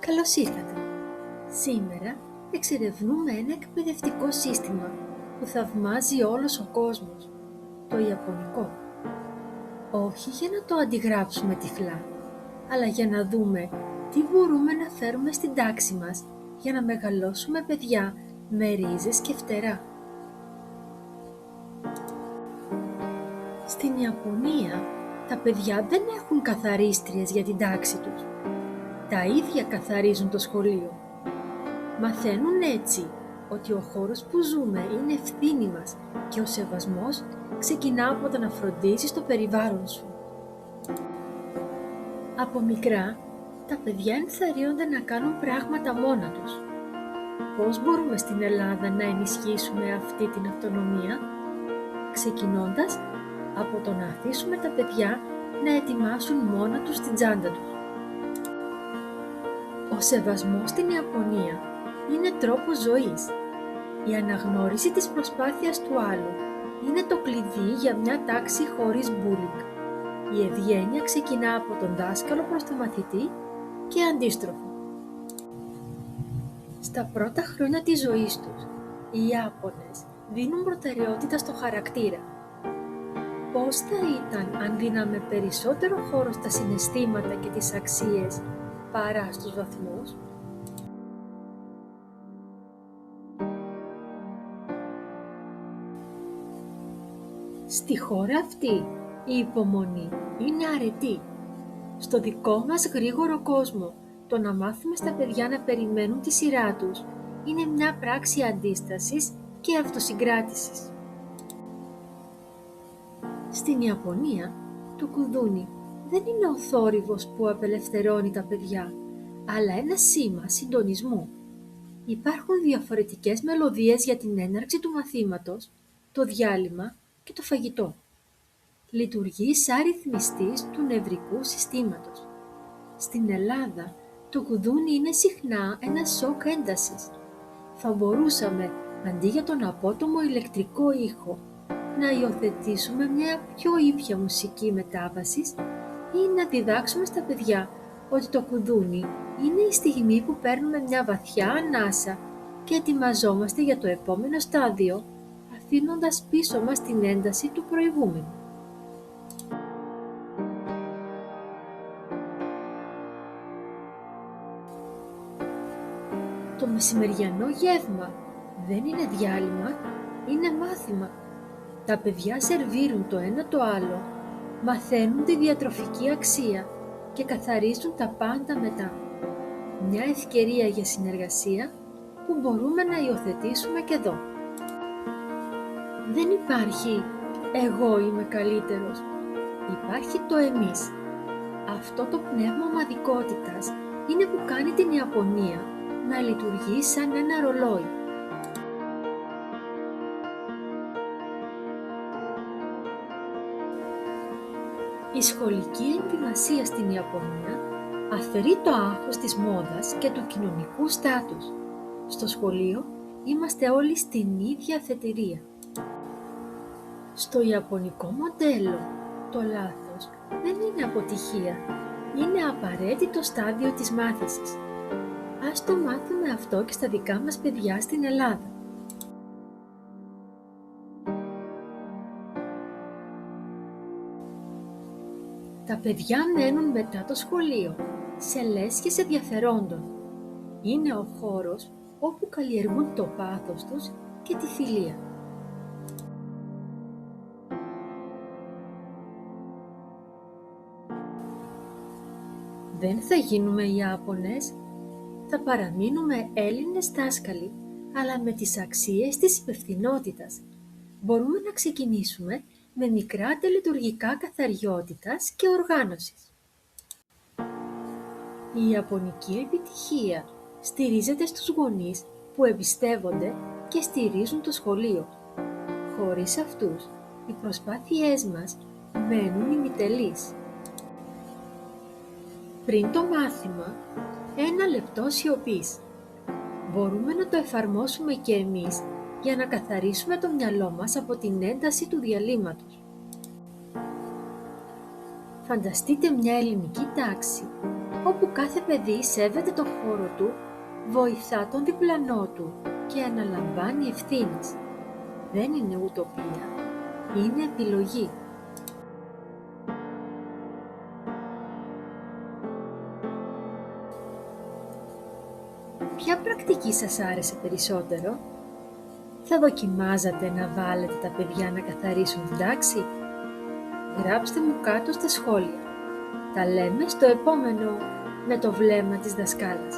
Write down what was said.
Καλώς ήρθατε. Σήμερα εξερευνούμε ένα εκπαιδευτικό σύστημα που θαυμάζει όλος ο κόσμος, το Ιαπωνικό. Όχι για να το αντιγράψουμε τυφλά, αλλά για να δούμε τι μπορούμε να φέρουμε στην τάξη μας για να μεγαλώσουμε παιδιά με ρίζες και φτερά. Στην Ιαπωνία, τα παιδιά δεν έχουν καθαρίστριες για την τάξη τους. Τα ίδια καθαρίζουν το σχολείο. Μαθαίνουν έτσι ότι ο χώρος που ζούμε είναι ευθύνη μας και ο σεβασμός ξεκινά από το να φροντίζεις το περιβάλλον σου. Από μικρά, τα παιδιά ενθαρρύνονται να κάνουν πράγματα μόνα τους. Πώς μπορούμε στην Ελλάδα να ενισχύσουμε αυτή την αυτονομία? Ξεκινώντας από το να αφήσουμε τα παιδιά να ετοιμάσουν μόνα τους την τσάντα τους. Ο σεβασμός στην Ιαπωνία είναι τρόπος ζωής. Η αναγνώριση της προσπάθειας του άλλου είναι το κλειδί για μια τάξη χωρίς bullying. Η ευγένεια ξεκινά από τον δάσκαλο προς τον μαθητή και αντίστροφο. Στα πρώτα χρόνια της ζωής τους, οι Ιάπωνες δίνουν προτεραιότητα στο χαρακτήρα. Πώς θα ήταν αν δίναμε περισσότερο χώρο στα συναισθήματα και τις αξίες παρά στους βαθμούς? Στη χώρα αυτή, η υπομονή είναι αρετή. Στο δικό μας γρήγορο κόσμο, το να μάθουμε στα παιδιά να περιμένουν τη σειρά τους είναι μια πράξη αντίστασης και αυτοσυγκράτησης. Στην Ιαπωνία, το κουδούνι δεν είναι ο θόρυβος που απελευθερώνει τα παιδιά, αλλά ένα σήμα συντονισμού. Υπάρχουν διαφορετικές μελωδίες για την έναρξη του μαθήματος, το διάλειμμα και το φαγητό. Λειτουργεί σαν ρυθμιστής του νευρικού συστήματος. Στην Ελλάδα, το κουδούνι είναι συχνά ένα σοκ έντασης. Θα μπορούσαμε, αντί για τον απότομο ηλεκτρικό ήχο, να υιοθετήσουμε μια πιο ήπια μουσική μετάβασης ή να διδάξουμε στα παιδιά ότι το κουδούνι είναι η στιγμή που παίρνουμε μια βαθιά ανάσα και ετοιμαζόμαστε για το επόμενο στάδιο, αφήνοντας πίσω μας την ένταση του προηγούμενου. Το μεσημεριανό γεύμα δεν είναι διάλειμμα, είναι μάθημα. Τα παιδιά σερβίρουν το ένα το άλλο, μαθαίνουν τη διατροφική αξία και καθαρίζουν τα πάντα μετά. Μια ευκαιρία για συνεργασία που μπορούμε να υιοθετήσουμε και εδώ. Δεν υπάρχει «εγώ είμαι καλύτερος», υπάρχει το «εμείς». Αυτό το πνεύμα ομαδικότητας είναι που κάνει την Ιαπωνία να λειτουργεί σαν ένα ρολόι. Η σχολική ενδυμασία στην Ιαπωνία αφαιρεί το άγχος της μόδας και του κοινωνικού στάτους. Στο σχολείο είμαστε όλοι στην ίδια αφετηρία. Στο Ιαπωνικό μοντέλο, το λάθος δεν είναι αποτυχία, είναι απαραίτητο στάδιο της μάθησης. Ας το μάθουμε αυτό και στα δικά μας παιδιά στην Ελλάδα. Τα παιδιά μένουν μετά το σχολείο, σε λέσχες ενδιαφερόντων. Είναι ο χώρος όπου καλλιεργούν το πάθος τους και τη φιλία. Δεν θα γίνουμε Ιάπωνες, θα παραμείνουμε Έλληνες δάσκαλοι, αλλά με τις αξίες της υπευθυνότητας. Μπορούμε να ξεκινήσουμε με μικρά τελετουργικά καθαριότητας και οργάνωσης. Η ιαπωνική επιτυχία στηρίζεται στους γονείς που εμπιστεύονται και στηρίζουν το σχολείο. Χωρίς αυτούς, οι προσπάθειές μας μένουν ημιτελείς. Πριν το μάθημα, 1 λεπτό σιωπής. Μπορούμε να το εφαρμόσουμε και εμείς για να καθαρίσουμε το μυαλό μας από την ένταση του διαλύματος. Φανταστείτε μια ελληνική τάξη όπου κάθε παιδί σέβεται το χώρο του, βοηθά τον διπλανό του και αναλαμβάνει ευθύνες. Δεν είναι ουτοπία, είναι επιλογή. Ποια πρακτική σας άρεσε περισσότερο? Θα δοκιμάζατε να βάλετε τα παιδιά να καθαρίσουν την τάξη? Γράψτε μου κάτω στα σχόλια. Τα λέμε στο επόμενο με το βλέμμα της δασκάλας.